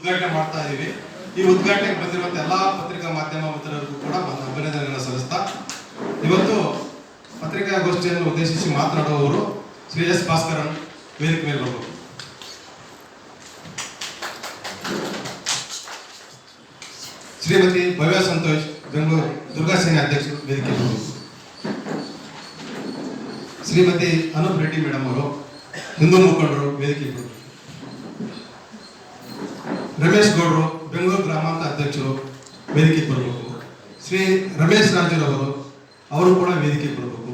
ಉದ್ಘಾಟನೆ ಮಾಡ್ತಾ ಇದ್ದೀವಿ. ಈ ಉದ್ಘಾಟನೆಗೆ ಬಂದಿರುವಂಥ ಎಲ್ಲ ಪತ್ರಿಕಾ ಮಾಧ್ಯಮ ಮಿತ್ರರಿಗೂ ಕೂಡ ನನ್ನ ಅಭಿನಂದನೆಗಳನ್ನು ಸಲ್ಲಿಸ್ತಾ, ಇವತ್ತು ಪತ್ರಿಕಾಗೋಷ್ಠಿಯನ್ನು ಉದ್ದೇಶಿಸಿ ಮಾತನಾಡುವವರು ಶ್ರೀ ಎಸ್ ಭಾಸ್ಕರನ್ ವೇದಿಕೆ ಮೇಲೆ ಬರಬೇಕು. ಶ್ರೀಮತಿ ಭವ್ಯ ಸಂತೋಷ್ ಬೆಂಗಳೂರು ದುರ್ಗಾ ಸೇನೆ ಅಧ್ಯಕ್ಷರು ವೇದಿಕೆ ಬರಬೇಕು. ಶ್ರೀಮತಿ ಅನೂಪ್ ರೆಡ್ಡಿ ಮೇಡಮ್ ಅವರು ಹಿಂದೂ ಮುಖಂಡರು ವೇದಿಕೆ ಬರಬೇಕು. ರಮೇಶ್ ಗೌಡರು ಬೆಂಗಳೂರು ಗ್ರಾಮಾಂತರ ಅಧ್ಯಕ್ಷರು ವೇದಿಕೆ ಬರಬೇಕು. ಶ್ರೀ ರಮೇಶ್ ರಾಜರವರು ಅವರು ಕೂಡ ವೇದಿಕೆ ಬರಬೇಕು.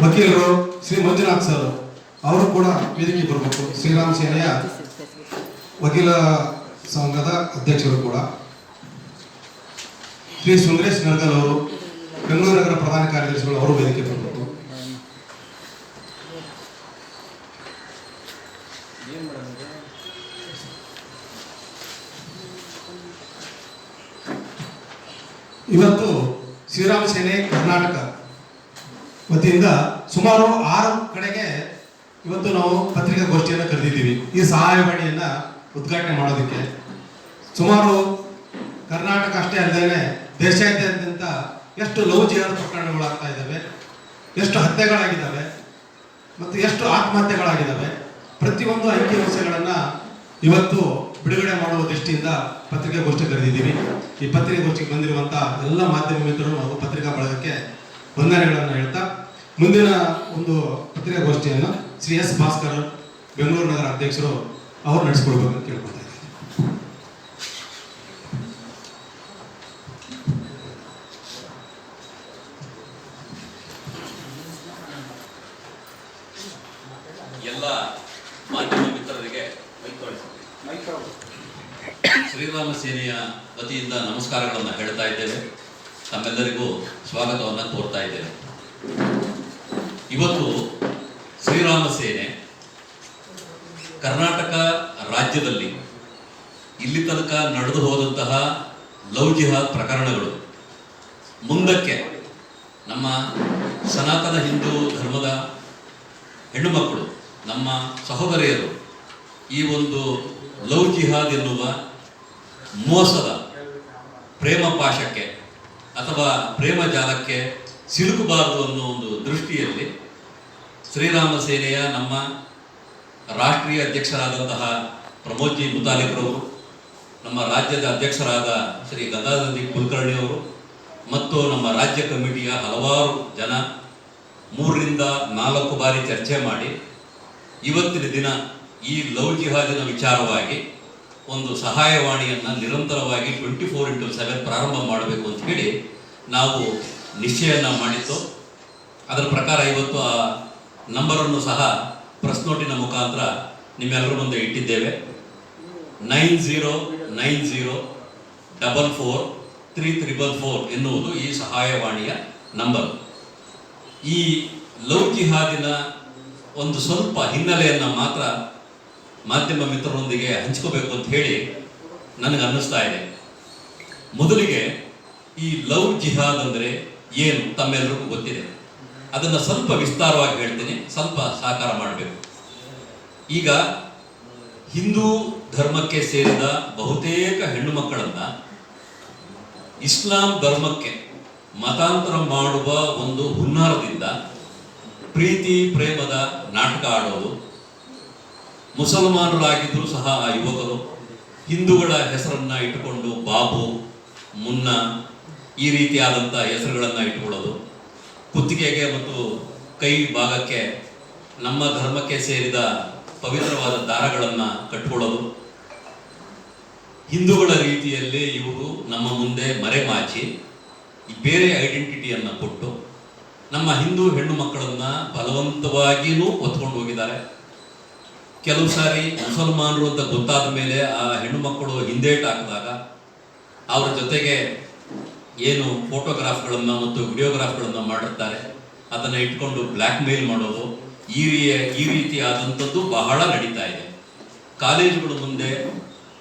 ವಕೀಲರು ಶ್ರೀ ಮಂಜುನಾಥ್ ಸರ್ ಅವರು ಕೂಡ ವೇದಿಕೆ ಬರಬೇಕು. ಶ್ರೀರಾಮ ಸೇನೆಯ ವಕೀಲ ಸಂಘದ ಅಧ್ಯಕ್ಷರು ಕೂಡ. ಶ್ರೀ ಸುಂದರೇಶ್ ನರ್ಗಲ್ ಅವರು ಬೆಂಗಳೂರು ನಗರ ಪ್ರಧಾನ ಕಾರ್ಯದರ್ಶಿಗಳು ಅವರು ವೇದಿಕೆ ಬರಬೇಕು. ಇವತ್ತು ಶ್ರೀರಾಮ ಸೇನೆ ಕರ್ನಾಟಕ ವತಿಯಿಂದ ಸುಮಾರು 6 ಕಡೆಗೆ ಇವತ್ತು ನಾವು ಪತ್ರಿಕಾಗೋಷ್ಠಿಯನ್ನು ಕರೆದಿದ್ದೀವಿ. ಈ ಸಹಾಯವಾಣಿಯನ್ನ ಉದ್ಘಾಟನೆ ಮಾಡೋದಕ್ಕೆ ಸುಮಾರು ಕರ್ನಾಟಕ ಅಷ್ಟೇ ಅಲ್ಲದೆ ದೇಶಾದ್ಯಂತ ಎಷ್ಟು ಲವ್ ಜಿಹಾದ್ ಪ್ರಕರಣಗಳಾಗ್ತಾ ಇದ್ದಾವೆ, ಎಷ್ಟು ಹತ್ಯೆಗಳಾಗಿದ್ದಾವೆ ಮತ್ತು ಎಷ್ಟು ಆತ್ಮಹತ್ಯೆಗಳಾಗಿದ್ದಾವೆ, ಪ್ರತಿಯೊಂದು ಅಂಕಿಅಂಶಗಳನ್ನು ಇವತ್ತು ಬಿಡುಗಡೆ ಮಾಡುವ ದೃಷ್ಟಿಯಿಂದ ಪತ್ರಿಕಾಗೋಷ್ಠಿ ಕರೆದಿದ್ದೀವಿ. ಈ ಪತ್ರಿಕಾಗೋಷ್ಠಿಗೆ ಬಂದಿರುವಂಥ ಎಲ್ಲ ಮಾಧ್ಯಮ ಮಿತ್ರರು ಹಾಗೂ ಪತ್ರಿಕಾ ಬಳಗಕ್ಕೆ ವಂದನೆಗಳನ್ನು ಹೇಳ್ತಾ, ಮುಂದಿನ ಒಂದು ಪತ್ರಿಕಾಗೋಷ್ಠಿಯನ್ನು ಶ್ರೀ ಎಸ್ ಭಾಸ್ಕರ್ ಬೆಂಗಳೂರು ನಗರ ಅಧ್ಯಕ್ಷರು ಅವರು ನಡೆಸಿಕೊಡ್ಬೇಕಂತ ಕೇಳ್ಕೊಳ್ತಾ ಇದ್ದೀನಿ. ಎಲ್ಲ ಮಾಧ್ಯಮ ಮಿತ್ರರಿಗೆ ಶ್ರೀರಾಮ ಸೇನೆಯ ವತಿಯಿಂದ ನಮಸ್ಕಾರಗಳನ್ನು ಹೇಳ್ತಾ ಇದ್ದೇವೆ. ತಮ್ಮೆಲ್ಲರಿಗೂ ಸ್ವಾಗತವನ್ನು ಕೋರ್ತಾ ಇದ್ದೇವೆ. ಇವತ್ತು ಶ್ರೀರಾಮ ಸೇನೆ ಕರ್ನಾಟಕ ರಾಜ್ಯದಲ್ಲಿ ಇಲ್ಲಿ ತನಕ ನಡೆದು ಹೋದಂತಹ ಲವ್ ಜಿಹಾದ್ ಪ್ರಕರಣಗಳು ಮುಂದಕ್ಕೆ ನಮ್ಮ ಸನಾತನ ಹಿಂದೂ ಧರ್ಮದ ಹೆಣ್ಣು ಮಕ್ಕಳು, ನಮ್ಮ ಸಹೋದರಿಯರು ಈ ಒಂದು ಲವ್ ಜಿಹಾದ್ ಎನ್ನುವ ಮೋಸದ ಪ್ರೇಮ ಪಾಶಕ್ಕೆ ಅಥವಾ ಪ್ರೇಮ ಜಾಲಕ್ಕೆ ಸಿಲುಕಬಾರದು ಅನ್ನೋ ಒಂದು ದೃಷ್ಟಿಯಲ್ಲಿ ಶ್ರೀರಾಮ ಸೇನೆಯ ನಮ್ಮ ರಾಷ್ಟ್ರೀಯ ಅಧ್ಯಕ್ಷರಾದಂತಹ ಪ್ರಮೋದ್ ಜಿ ಮುತಾಲಿಕ್ರವರು, ನಮ್ಮ ರಾಜ್ಯದ ಅಧ್ಯಕ್ಷರಾದ ಶ್ರೀ ಗಂಗಾಧರ್ ಕುಲಕರ್ಣಿ ಅವರು ಮತ್ತು ನಮ್ಮ ರಾಜ್ಯ ಕಮಿಟಿಯ ಹಲವಾರು ಜನ 3 ರಿಂದ 4 ಬಾರಿ ಚರ್ಚೆ ಮಾಡಿ ಇವತ್ತಿನ ದಿನ ಈ ಲವ್ ಜಿಹಾದಿನ ವಿಚಾರವಾಗಿ ಒಂದು ಸಹಾಯವಾಣಿಯನ್ನು ನಿರಂತರವಾಗಿ 24x7 ಪ್ರಾರಂಭ ಮಾಡಬೇಕು ಅಂತ ಹೇಳಿ ನಾವು ನಿಶ್ಚಯನ ಮಾಡಿದ್ದು. ಅದರ ಪ್ರಕಾರ ಇವತ್ತು ಆ ನಂಬರನ್ನು ಸಹ ಪ್ರೆಸ್ ನೋಟಿನ ಮುಖಾಂತರ ನಿಮ್ಮೆಲ್ಲರ ಮುಂದೆ ಇಟ್ಟಿದ್ದೇವೆ. 9090443344 ಎನ್ನುವುದು ಈ ಸಹಾಯವಾಣಿಯ ನಂಬರ್. ಈ ಲವ್ ಜಿಹಾದಿನ ಒಂದು ಸ್ವಲ್ಪ ಹಿನ್ನೆಲೆಯನ್ನು ಮಾತ್ರ ಮಾಧ್ಯಮ ಮಿತ್ರರೊಂದಿಗೆ ಹಂಚ್ಕೋಬೇಕು ಅಂತ ಹೇಳಿ ನನಗೆ ಅನ್ನಿಸ್ತಾ ಇದೆ. ಮೊದಲಿಗೆ ಈ ಲವ್ ಜಿಹಾದ್ ಅಂದರೆ ಏನು ತಮ್ಮೆಲ್ಲರಿಗೂ ಗೊತ್ತಿದೆ. ಅದನ್ನು ಸ್ವಲ್ಪ ವಿಸ್ತಾರವಾಗಿ ಹೇಳ್ತೀನಿ, ಸ್ವಲ್ಪ ಸಹಕಾರ ಮಾಡಬೇಕು. ಈಗ ಹಿಂದೂ ಧರ್ಮಕ್ಕೆ ಸೇರಿದ ಬಹುತೇಕ ಹೆಣ್ಣು ಮಕ್ಕಳನ್ನು ಇಸ್ಲಾಂ ಧರ್ಮಕ್ಕೆ ಮತಾಂತರ ಮಾಡುವ ಒಂದು ಹುನ್ನಾರದಿಂದ ಪ್ರೀತಿ ಪ್ರೇಮದ ನಾಟಕ ಆಡೋದು, ಮುಸಲ್ಮಾನರಾಗಿದ್ದರೂ ಸಹ ಆ ಯುವಕರು ಹಿಂದೂಗಳ ಹೆಸರನ್ನು ಇಟ್ಟುಕೊಂಡು ಬಾಬು, ಮುನ್ನಾ ಈ ರೀತಿಯಾದಂಥ ಹೆಸರುಗಳನ್ನು ಇಟ್ಟುಕೊಳ್ಳೋದು, ಕುತ್ತಿಗೆಗೆ ಮತ್ತು ಕೈ ಭಾಗಕ್ಕೆ ನಮ್ಮ ಧರ್ಮಕ್ಕೆ ಸೇರಿದ ಪವಿತ್ರವಾದ ದಾರಗಳನ್ನು ಕಟ್ಟಿಕೊಳ್ಳೋದು, ಹಿಂದೂಗಳ ರೀತಿಯಲ್ಲಿ ಇವರು ನಮ್ಮ ಮುಂದೆ ಮರೆಮಾಚಿ ಬೇರೆ ಐಡೆಂಟಿಟಿಯನ್ನು ಕೊಟ್ಟು ನಮ್ಮ ಹಿಂದೂ ಹೆಣ್ಣು ಮಕ್ಕಳನ್ನು ಬಲವಂತವಾಗಿಯೂ ಹೊತ್ಕೊಂಡು ಹೋಗಿದ್ದಾರೆ. ಕೆಲವು ಸಾರಿ ಮುಸಲ್ಮಾನರು ಅಂತ ಗೊತ್ತಾದ ಮೇಲೆ ಆ ಹೆಣ್ಣು ಮಕ್ಕಳು ಹಿಂದೇಟು ಹಾಕಿದಾಗ ಅವರ ಜೊತೆಗೆ ಏನು ಫೋಟೋಗ್ರಾಫ್ಗಳನ್ನು ಮತ್ತು ವಿಡಿಯೋಗ್ರಾಫ್ಗಳನ್ನು ಮಾಡಿರ್ತಾರೆ ಅದನ್ನು ಇಟ್ಕೊಂಡು ಬ್ಲ್ಯಾಕ್ ಮೇಲ್ ಮಾಡೋದು, ಈ ರೀತಿಯಾದಂಥದ್ದು ಬಹಳ ನಡೀತಾ ಇದೆ. ಕಾಲೇಜುಗಳ ಮುಂದೆ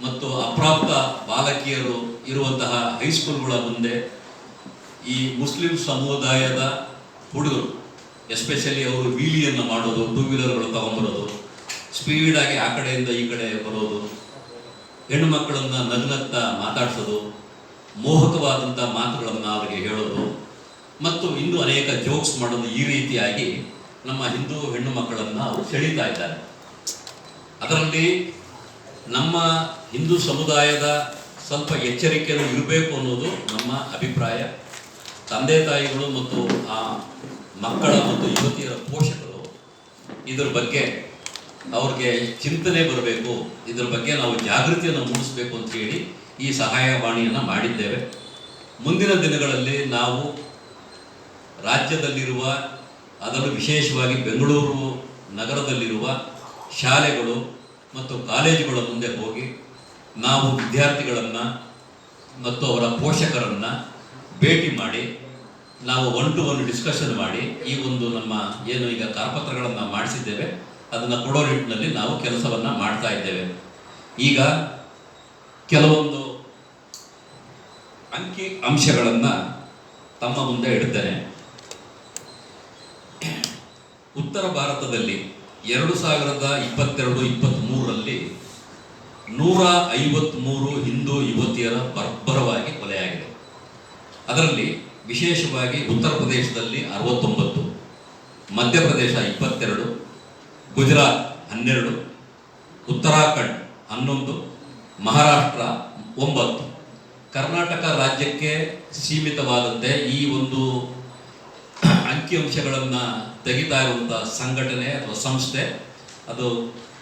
ಮತ್ತು ಅಪ್ರಾಪ್ತ ಬಾಲಕಿಯರು ಇರುವಂತಹ ಹೈಸ್ಕೂಲ್ಗಳ ಮುಂದೆ ಈ ಮುಸ್ಲಿಂ ಸಮುದಾಯದ ಹುಡುಗರು ಎಸ್ಪೆಷಲಿ ಅವರು ವೀಲಿಯನ್ನು ಮಾಡೋದು, ಟೂ ವೀಲರ್ಗಳು ತಗೊಂಬರೋದು, ಸ್ಪೀಡಾಗಿ ಆ ಕಡೆಯಿಂದ ಈ ಕಡೆ ಬರೋದು, ಹೆಣ್ಣು ಮಕ್ಕಳನ್ನು ನಗ್ನಗ್ತಾ ಮಾತಾಡಿಸೋದು, ಮೋಹಕವಾದಂಥ ಮಾತುಗಳನ್ನು ಅವರಿಗೆ ಹೇಳೋದು ಮತ್ತು ಇನ್ನೂ ಅನೇಕ ಜೋಕ್ಸ್ ಮಾಡೋದು, ಈ ರೀತಿಯಾಗಿ ನಮ್ಮ ಹಿಂದೂ ಹೆಣ್ಣು ಮಕ್ಕಳನ್ನು ಅವರು ಸೆಳೀತಾ ಇದ್ದಾರೆ. ಅದರಲ್ಲಿ ನಮ್ಮ ಹಿಂದೂ ಸಮುದಾಯದ ಸ್ವಲ್ಪ ಎಚ್ಚರಿಕೆಯನ್ನು ಇರಬೇಕು ಅನ್ನೋದು ನಮ್ಮ ಅಭಿಪ್ರಾಯ. ತಂದೆ ತಾಯಿಗಳು ಮತ್ತು ಆ ಮಕ್ಕಳ ಮತ್ತು ಯುವತಿಯರ ಪೋಷಕರು ಇದರ ಬಗ್ಗೆ ಅವ್ರಿಗೆ ಚಿಂತನೆ ಬರಬೇಕು, ಇದರ ಬಗ್ಗೆ ನಾವು ಜಾಗೃತಿಯನ್ನು ಮೂಡಿಸಬೇಕು ಅಂತ ಹೇಳಿ ಈ ಸಹಾಯವಾಣಿಯನ್ನು ಮಾಡಿದ್ದೇವೆ. ಮುಂದಿನ ದಿನಗಳಲ್ಲಿ ನಾವು ರಾಜ್ಯದಲ್ಲಿರುವ, ಅದರಲ್ಲೂ ವಿಶೇಷವಾಗಿ ಬೆಂಗಳೂರು ನಗರದಲ್ಲಿರುವ ಶಾಲೆಗಳು ಮತ್ತು ಕಾಲೇಜುಗಳ ಮುಂದೆ ಹೋಗಿ ನಾವು ವಿದ್ಯಾರ್ಥಿಗಳನ್ನು ಮತ್ತು ಅವರ ಪೋಷಕರನ್ನು ಭೇಟಿ ಮಾಡಿ ನಾವು 1-to-1 ಡಿಸ್ಕಷನ್ ಮಾಡಿ ಈ ಒಂದು ನಮ್ಮ ಏನು ಈಗ ಕರಪತ್ರಗಳನ್ನು ಮಾಡಿಸಿದ್ದೇವೆ ಅದನ್ನು ಕೊಡೋ ನಿಟ್ಟಿನಲ್ಲಿ ನಾವು ಕೆಲಸವನ್ನು ಮಾಡ್ತಾ ಇದ್ದೇವೆ. ಈಗ ಕೆಲವೊಂದು ಅಂಕಿ ಅಂಶಗಳನ್ನು ತಮ್ಮ ಮುಂದೆ ಇಡುತ್ತೇನೆ. ಉತ್ತರ ಭಾರತದಲ್ಲಿ 2022-23ರಲ್ಲಿ 153 ಹಿಂದೂ ಯುವತಿಯರ ಬರ್ಬರವಾಗಿ ಕೊಲೆಯಾಗಿದೆ. ಅದರಲ್ಲಿ ವಿಶೇಷವಾಗಿ ಉತ್ತರ ಪ್ರದೇಶದಲ್ಲಿ 69, ಮಧ್ಯಪ್ರದೇಶ 22, ಗುಜರಾತ್ 12, ಉತ್ತರಾಖಂಡ್ 11, ಮಹಾರಾಷ್ಟ್ರ 9, ಕರ್ನಾಟಕ ರಾಜ್ಯಕ್ಕೆ ಸೀಮಿತವಾದಂತೆ ಈ ಒಂದು ಅಂಕಿಅಂಶಗಳನ್ನು ತೆಗಿತಾ ಇರುವಂಥ ಸಂಘಟನೆ ಅಥವಾ ಸಂಸ್ಥೆ ಅದು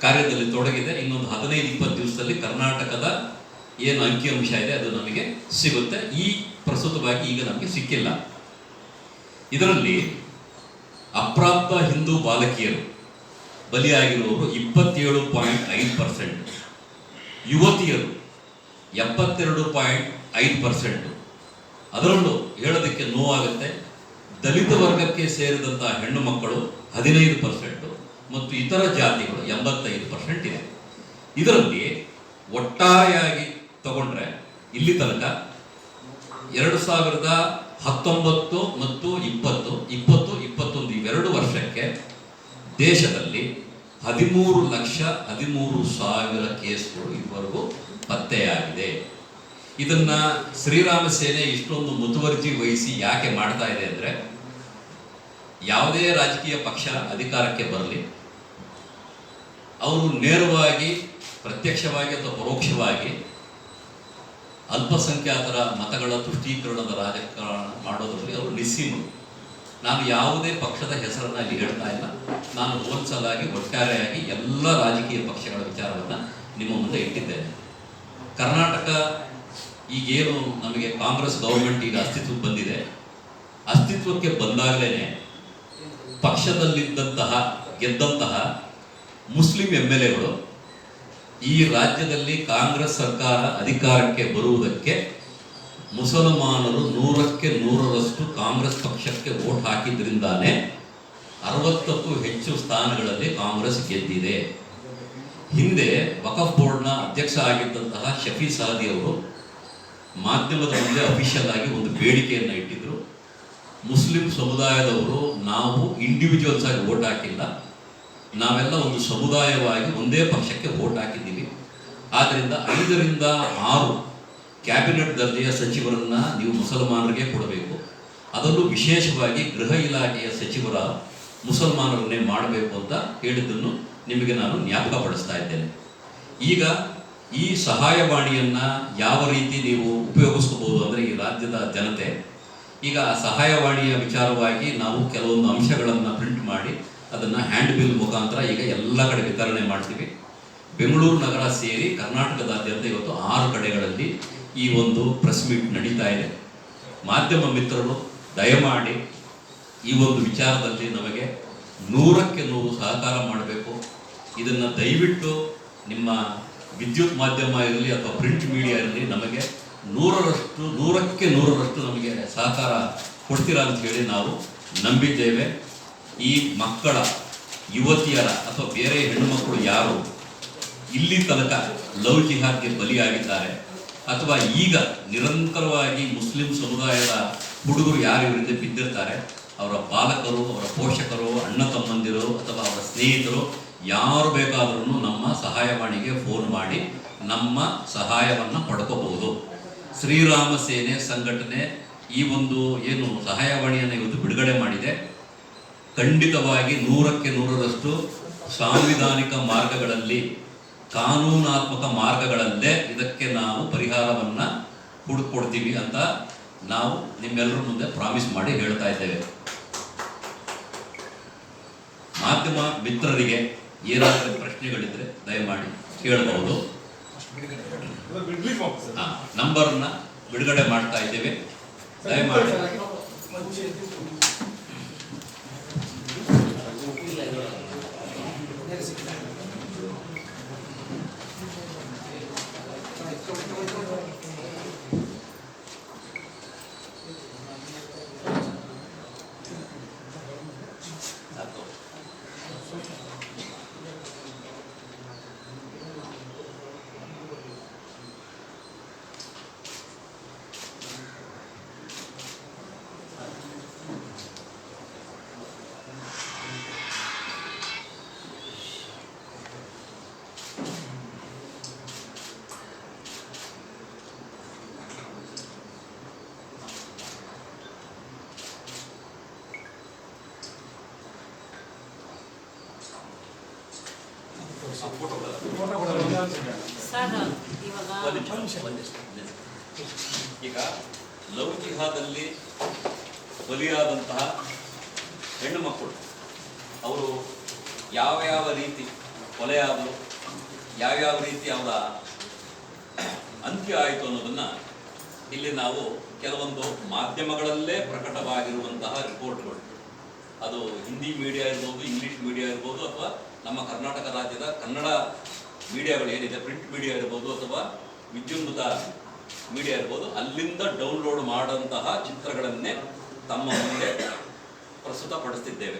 ಕಾರ್ಯದಲ್ಲಿ ತೊಡಗಿದೆ. ಇನ್ನೊಂದು 15-20 ದಿವಸದಲ್ಲಿ ಕರ್ನಾಟಕದ ಏನು ಅಂಕಿಅಂಶ ಇದೆ ಅದು ನಮಗೆ ಸಿಗುತ್ತೆ. ಈ ಪ್ರಸ್ತುತವಾಗಿ ಈಗ ನಮಗೆ ಸಿಕ್ಕಿಲ್ಲ. ಇದರಲ್ಲಿ ಅಪ್ರಾಪ್ತ ಹಿಂದೂ ಬಾಲಕಿಯರು ಬಲಿಯಾಗಿರುವವರು 27.5%, ಯುವತಿಯರು 72.5%. ಅದರಲ್ಲೂ ಹೇಳೋದಕ್ಕೆ ನೋವಾಗುತ್ತೆ, ದಲಿತ ವರ್ಗಕ್ಕೆ ಸೇರಿದಂಥ ಹೆಣ್ಣು ಮಕ್ಕಳು 15% ಮತ್ತು ಇತರ ಜಾತಿಗಳು 85% ಇದೆ. ಇದರಲ್ಲಿ ಒಟ್ಟಾರೆಯಾಗಿ ತಗೊಂಡ್ರೆ ಇಲ್ಲಿ ತನಕ 2019 ಮತ್ತು 2021 ಇವೆರಡು ವರ್ಷಕ್ಕೆ ದೇಶದಲ್ಲಿ 13,13,000 ಕೇಸ್ಗಳು ಇದುವರೆಗೂ ಪತ್ತೆಯಾಗಿದೆ. ಇದನ್ನ ಶ್ರೀರಾಮ ಸೇನೆ ಇಷ್ಟೊಂದು ಮುತುವರ್ಜಿ ವಹಿಸಿ ಯಾಕೆ ಮಾಡ್ತಾ ಇದೆ ಅಂದರೆ, ಯಾವುದೇ ರಾಜಕೀಯ ಪಕ್ಷ ಅಧಿಕಾರಕ್ಕೆ ಬರಲಿ, ಅವರು ನೇರವಾಗಿ, ಪ್ರತ್ಯಕ್ಷವಾಗಿ ಅಥವಾ ಪರೋಕ್ಷವಾಗಿ ಅಲ್ಪಸಂಖ್ಯಾತರ ಮತಗಳ ತುಷ್ಟೀಕರಣದ ರಾಜಕಾರಣ ಮಾಡೋದ್ರಲ್ಲಿ ಅವರು ನಿಸ್ಸೀಮರು. ನಾನು ಯಾವುದೇ ಪಕ್ಷದ ಹೆಸರನ್ನು ಅಲ್ಲಿ ಹೇಳ್ತಾ ಇಲ್ಲ. ನಾನು ಹೋಲ್ಸಲಾಗಿ ಒಟ್ಟಾರೆಯಾಗಿ ಎಲ್ಲ ರಾಜಕೀಯ ಪಕ್ಷಗಳ ವಿಚಾರವನ್ನು ನಿಮ್ಮ ಮುಂದೆ ಇಟ್ಟಿದ್ದೇನೆ. ಕರ್ನಾಟಕ ಈಗೇನು ನಮಗೆ ಕಾಂಗ್ರೆಸ್ ಗೌರ್ಮೆಂಟ್ ಈಗ ಅಸ್ತಿತ್ವಕ್ಕೆ ಬಂದಿದೆ, ಅಸ್ತಿತ್ವಕ್ಕೆ ಬಂದಾಗಲೇ ಪಕ್ಷದಲ್ಲಿದ್ದಂತಹ ಗೆದ್ದಂತಹ ಮುಸ್ಲಿಂ MLAಗಳು ಈ ರಾಜ್ಯದಲ್ಲಿ ಕಾಂಗ್ರೆಸ್ ಸರ್ಕಾರ ಅಧಿಕಾರಕ್ಕೆ ಬರುವುದಕ್ಕೆ ಮುಸಲ್ಮಾನರು 100ಕ್ಕೆ 100ರಷ್ಟು ಕಾಂಗ್ರೆಸ್ ಪಕ್ಷಕ್ಕೆ ವೋಟ್ ಹಾಕಿದ್ರಿಂದಾನೇ 60ಕ್ಕೂ ಹೆಚ್ಚು ಸ್ಥಾನಗಳಲ್ಲಿ ಕಾಂಗ್ರೆಸ್ ಗೆದ್ದಿದೆ. ಹಿಂದೆ ವಕಫ್ ಬೋರ್ಡ್ನ ಅಧ್ಯಕ್ಷ ಆಗಿದ್ದಂತಹ ಶಫಿ ಸಹದಿ ಅವರು ಮಾಧ್ಯಮದ ಮುಂದೆ ಅಫಿಷಿಯಲ್ ಆಗಿ ಒಂದು ಬೇಡಿಕೆಯನ್ನು ಇಟ್ಟಿದ್ರು. ಮುಸ್ಲಿಂ ಸಮುದಾಯದವರು ನಾವು ಇಂಡಿವಿಜುವಲ್ಸ್ ಆಗಿ ವೋಟ್ ಹಾಕಿಲ್ಲ, ನಾವೆಲ್ಲ ಒಂದು ಸಮುದಾಯವಾಗಿ ಒಂದೇ ಪಕ್ಷಕ್ಕೆ ವೋಟ್ ಹಾಕಿದ್ದೀವಿ. ಆದ್ದರಿಂದ 5ರಿಂದ 6 ಕ್ಯಾಬಿನೆಟ್ ದರ್ಜೆಯ ಸಚಿವರನ್ನು ನೀವು ಮುಸಲ್ಮಾನರಿಗೆ ಕೊಡಬೇಕು, ಅದರಲ್ಲೂ ವಿಶೇಷವಾಗಿ ಗೃಹ ಇಲಾಖೆಯ ಸಚಿವರ ಮುಸಲ್ಮಾನರನ್ನೇ ಮಾಡಬೇಕು ಅಂತ ಹೇಳಿದ್ದನ್ನು ನಿಮಗೆ ನಾನು ಜ್ಞಾಪಕಪಡಿಸ್ತಾ ಇದ್ದೇನೆ. ಈಗ ಈ ಸಹಾಯವಾಣಿಯನ್ನು ಯಾವ ರೀತಿ ನೀವು ಉಪಯೋಗಿಸ್ಕೋಬಹುದು ಅಂದರೆ, ಈ ರಾಜ್ಯದ ಜನತೆ ಈಗ ಸಹಾಯವಾಣಿಯ ವಿಚಾರವಾಗಿ ನಾವು ಕೆಲವೊಂದು ಅಂಶಗಳನ್ನು ಪ್ರಿಂಟ್ ಮಾಡಿ ಅದನ್ನು ಹ್ಯಾಂಡ್ ಬಿಲ್ ಮುಖಾಂತರ ಈಗ ಎಲ್ಲ ಕಡೆ ವಿತರಣೆ ಮಾಡ್ತೀವಿ. ಬೆಂಗಳೂರು ನಗರ ಸೇರಿ ಕರ್ನಾಟಕದಾದ್ಯಂತ ಇವತ್ತು 6 ಕಡೆಗಳಲ್ಲಿ ಈ ಒಂದು ಪ್ರೆಸ್ ಮೀಟ್ ನಡೀತಾ ಇದೆ. ಮಾಧ್ಯಮ ಮಿತ್ರರು ದಯಮಾಡಿ ಈ ಒಂದು ವಿಚಾರದಲ್ಲಿ ನಮಗೆ 100ಕ್ಕೆ 100 ಸಹಕಾರ ಮಾಡಬೇಕು. ಇದನ್ನು ದಯವಿಟ್ಟು ನಿಮ್ಮ ವಿದ್ಯುತ್ ಮಾಧ್ಯಮ ಇರಲಿ ಅಥವಾ ಪ್ರಿಂಟ್ ಮೀಡಿಯಾ ಇರಲಿ ನಮಗೆ 100ಕ್ಕೆ 100ರಷ್ಟು ನಮಗೆ ಸಹಕಾರ ಕೊಡ್ತೀರಾ ಅಂತ ಹೇಳಿ ನಾವು ನಂಬಿದ್ದೇವೆ. ಈ ಮಕ್ಕಳ, ಯುವತಿಯರ ಅಥವಾ ಬೇರೆ ಹೆಣ್ಣು ಮಕ್ಕಳು ಯಾರು ಇಲ್ಲಿ ತನಕ ಲವ್ ಜಿಹಾದ್ಗೆ ಬಲಿಯಾಗಿದ್ದಾರೆ ಅಥವಾ ಈಗ ನಿರಂತರವಾಗಿ ಮುಸ್ಲಿಂ ಸಮುದಾಯದ ಹುಡುಗರು ಯಾರು ಇವರಿಂದ ಬಿದ್ದಿರ್ತಾರೆ ಅವರ ಪಾಲಕರು, ಅವರ ಪೋಷಕರು, ಅಣ್ಣ ತಮ್ಮಂದಿರು ಅಥವಾ ಅವರ ಸ್ನೇಹಿತರು ಯಾರು ಬೇಕಾದರೂ ನಮ್ಮ ಸಹಾಯವಾಣಿಗೆ ಫೋನ್ ಮಾಡಿ ನಮ್ಮ ಸಹಾಯವನ್ನು ಪಡ್ಕೋಬಹುದು. ಶ್ರೀರಾಮ ಸೇನೆ ಸಂಘಟನೆ ಈ ಒಂದು ಏನು ಸಹಾಯವಾಣಿಯನ್ನು ಇವತ್ತು ಬಿಡುಗಡೆ ಮಾಡಿದೆ, ಖಂಡಿತವಾಗಿ 100ಕ್ಕೆ 100ರಷ್ಟು ಸಾಂವಿಧಾನಿಕ ಮಾರ್ಗಗಳಲ್ಲಿ, ಕಾನೂನಾತ್ಮಕ ಮಾರ್ಗಗಳಲ್ಲೇ ಇದಕ್ಕೆ ನಾವು ಪರಿಹಾರವನ್ನು ಹುಡುಕೊಡ್ತೀವಿ ಅಂತ ನಾವು ನಿಮ್ಮೆಲ್ಲರ ಮುಂದೆ ಪ್ರಾಮಿಸ್ ಮಾಡಿ ಹೇಳ್ತಾ ಇದ್ದೇವೆ. ಮಾಧ್ಯಮ ಮಿತ್ರರಿಗೆ ಏನಾದರೂ ಪ್ರಶ್ನೆಗಳಿದ್ರೆ ದಯಮಾಡಿ ಕೇಳಬಹುದು. ನಂಬರ್ನ ಬಿಡುಗಡೆ ಮಾಡ್ತಾ ಇದ್ದೇವೆ, ದಯಮಾಡಿ. ಈಗ ಲವ್ ಜಿಹಾದಲ್ಲಿ ಬಲಿಯಾದಂತಹ ಹೆಣ್ಣು ಮಕ್ಕಳು ಅವರು ಯಾವ ರೀತಿ ಕೊಲೆಯಾದರು, ಯಾವ್ಯಾವ ರೀತಿ ಅವರ ಅಂತ್ಯ ಆಯಿತು ಅನ್ನೋದನ್ನ ಇಲ್ಲಿ ನಾವು ಕೆಲವೊಂದು ಮಾಧ್ಯಮಗಳಲ್ಲೇ ಪ್ರಕಟವಾಗಿರುವಂತಹ ರಿಪೋರ್ಟ್ಗಳು, ಅದು ಹಿಂದಿ ಮೀಡಿಯಾ ಇರ್ಬೋದು, ಇಂಗ್ಲಿಷ್ ಮೀಡಿಯಾ ಇರ್ಬೋದು, ಅಥವಾ ನಮ್ಮ ಕರ್ನಾಟಕ ರಾಜ್ಯದ ಕನ್ನಡ ಮೀಡಿಯಾಗಳು ಏನಿದೆ, ಪ್ರಿಂಟ್ ಮೀಡಿಯಾ ಇರ್ಬೋದು ಅಥವಾ ವಿದ್ಯುನ್ಮುಖ ಮೀಡಿಯಾ ಇರ್ಬೋದು, ಅಲ್ಲಿಂದ ಡೌನ್ಲೋಡ್ ಮಾಡುವಂತಹ ಚಿತ್ರಗಳನ್ನೇ ತಮ್ಮ ಮುಂದೆ ಪ್ರಸ್ತುತಪಡಿಸ್ತಿದ್ದೇವೆ.